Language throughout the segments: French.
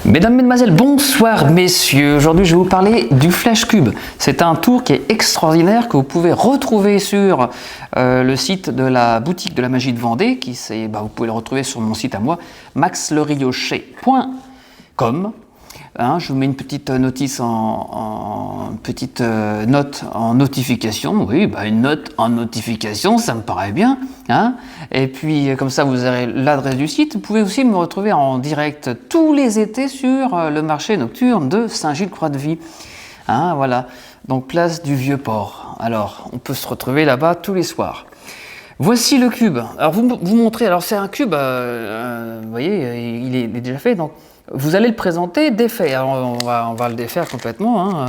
Mesdames, Mesdemoiselles, bonsoir messieurs. Aujourd'hui je vais vous parler du Flash Cube. C'est un tour qui est extraordinaire que vous pouvez retrouver sur le site de la boutique de la magie de Vendée. Vous pouvez le retrouver sur mon site à moi, maxleriochet.com. Je vous mets une petite notice note en notification. Oui, une note en notification, ça me paraît bien. Et puis comme ça, vous aurez l'adresse du site. Vous pouvez aussi me retrouver en direct tous les étés sur le marché nocturne de Saint-Gilles-Croix-de-Vie. Voilà, donc place du Vieux-Port. Alors, on peut se retrouver là-bas tous les soirs. Voici le cube. Alors, vous montrez. Alors, c'est un cube. Vous voyez, il est déjà fait. Donc, vous allez le présenter défait. Alors, on va le défaire complètement,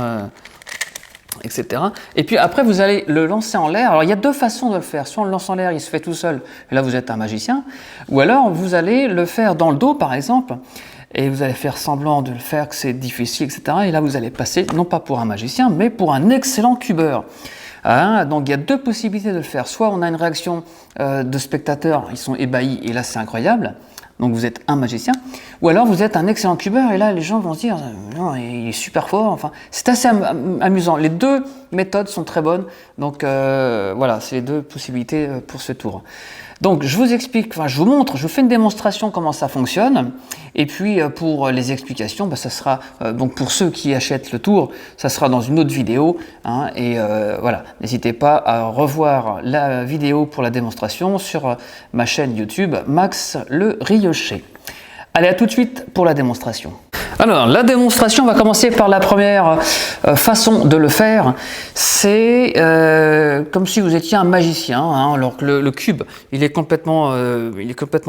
etc. Et puis après, vous allez le lancer en l'air. Alors, il y a deux façons de le faire. Soit on le lance en l'air, il se fait tout seul. Et là, vous êtes un magicien. Ou alors, vous allez le faire dans le dos, par exemple. Et vous allez faire semblant de le faire, que c'est difficile, etc. Et là, vous allez passer, non pas pour un magicien, mais pour un excellent cubeur. Donc, il y a deux possibilités de le faire. Soit on a une réaction de spectateurs, ils sont ébahis, et là, c'est incroyable. Donc vous êtes un magicien, ou alors vous êtes un excellent cubeur, et là les gens vont se dire non, il est super fort. Enfin, c'est assez amusant. Les deux méthodes sont très bonnes, donc voilà, c'est les deux possibilités pour ce tour. Donc je vous explique, je vous montre, je vous fais une démonstration comment ça fonctionne, et puis pour les explications, ça sera donc pour ceux qui achètent le tour, ça sera dans une autre vidéo, et voilà, n'hésitez pas à revoir la vidéo pour la démonstration sur ma chaîne YouTube Max le Riochet. Allez, à tout de suite pour la démonstration. Alors, la démonstration, on va commencer par la première façon de le faire. C'est comme si vous étiez un magicien, alors que le cube, il est complètement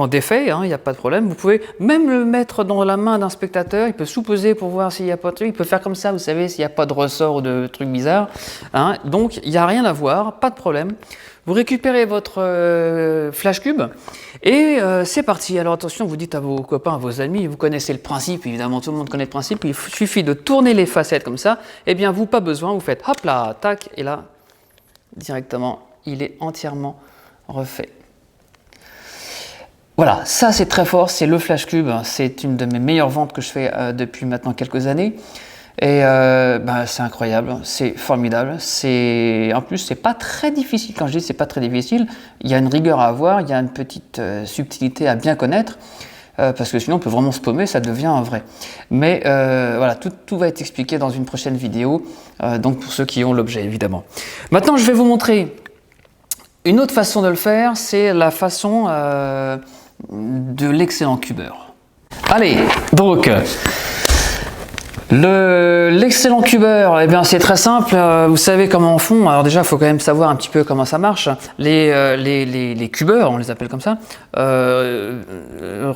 défait, il n'y a pas de problème. Vous pouvez même le mettre dans la main d'un spectateur, il peut sous-peser pour voir s'il n'y a pas de truc, il peut faire comme ça, vous savez, s'il n'y a pas de ressort ou de trucs bizarres. Donc, il n'y a rien à voir, pas de problème. Vous récupérez votre Flash Cube et c'est parti. Alors attention, vous dites à vos copains, à vos amis, vous connaissez le principe, évidemment tout le monde connaît le principe, il suffit de tourner les facettes comme ça, et bien vous, pas besoin, vous faites hop là, tac, et là, directement, il est entièrement refait. Voilà, ça c'est très fort, c'est le Flash Cube, c'est une de mes meilleures ventes que je fais depuis maintenant quelques années. Et c'est incroyable, c'est formidable, en plus c'est pas très difficile. Quand je dis c'est pas très difficile, il y a une rigueur à avoir, il y a une petite subtilité à bien connaître, parce que sinon on peut vraiment se paumer, ça devient un vrai. Mais voilà, tout va être expliqué dans une prochaine vidéo, donc pour ceux qui ont l'objet évidemment. Maintenant je vais vous montrer une autre façon de le faire, c'est la façon de l'excellent cubeur. Allez, donc l'excellent cubeur, c'est très simple, vous savez comment on font. Alors déjà, il faut quand même savoir un petit peu comment ça marche. Les cubeurs, on les appelle comme ça,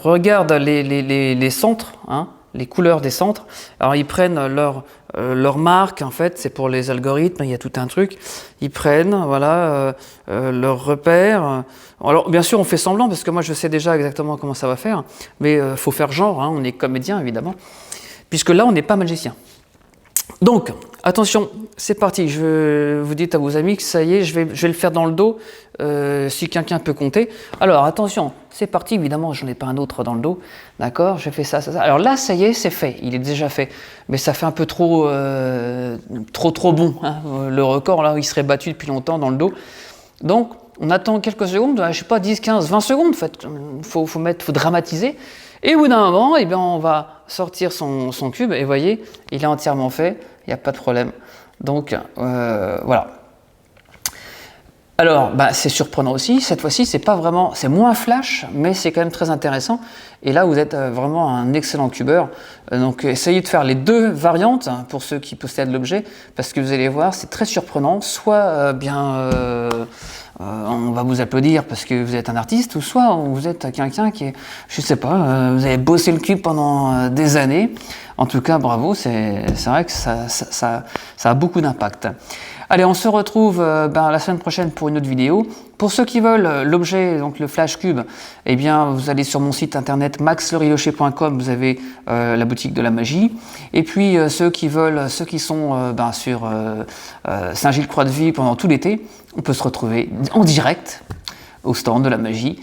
regardent les centres, les couleurs des centres. Alors ils prennent leur marque, en fait, c'est pour les algorithmes, il y a tout un truc. Ils prennent, voilà, leurs repères. Alors bien sûr, on fait semblant, parce que moi je sais déjà exactement comment ça va faire, mais il faut faire genre, on est comédien évidemment. Puisque là, on n'est pas magicien. Donc, attention, c'est parti. Vous dites à vos amis que ça y est, je vais le faire dans le dos, si quelqu'un peut compter. Alors, attention, c'est parti. Évidemment, je n'en ai pas un autre dans le dos. D'accord, je fais ça. Alors là, ça y est, c'est fait. Il est déjà fait. Mais ça fait un peu trop bon. Le record, là, il serait battu depuis longtemps dans le dos. Donc, on attend quelques secondes, je sais pas, 10, 15, 20 secondes. En fait, faut dramatiser. Et au bout d'un moment, on va sortir son cube et vous voyez, il est entièrement fait, il n'y a pas de problème. Donc voilà. Alors, c'est surprenant aussi. Cette fois-ci, c'est moins flash, mais c'est quand même très intéressant. Et là, vous êtes vraiment un excellent cubeur. Donc, essayez de faire les deux variantes pour ceux qui possèdent l'objet, parce que vous allez voir, c'est très surprenant. Soit on va vous applaudir parce que vous êtes un artiste, ou soit vous êtes quelqu'un qui est, je sais pas, vous avez bossé le cube pendant des années. En tout cas, bravo, c'est vrai que ça a beaucoup d'impact. Allez, on se retrouve la semaine prochaine pour une autre vidéo. Pour ceux qui veulent l'objet, donc le Flash Cube, vous allez sur mon site internet maxleriochet.com, vous avez la boutique de la magie. Et puis ceux qui sont sur Saint-Gilles-Croix-de-Vie pendant tout l'été, on peut se retrouver en direct au stand de la magie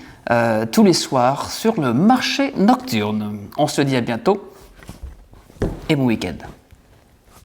tous les soirs sur le marché nocturne. On se dit à bientôt. et bon week-end.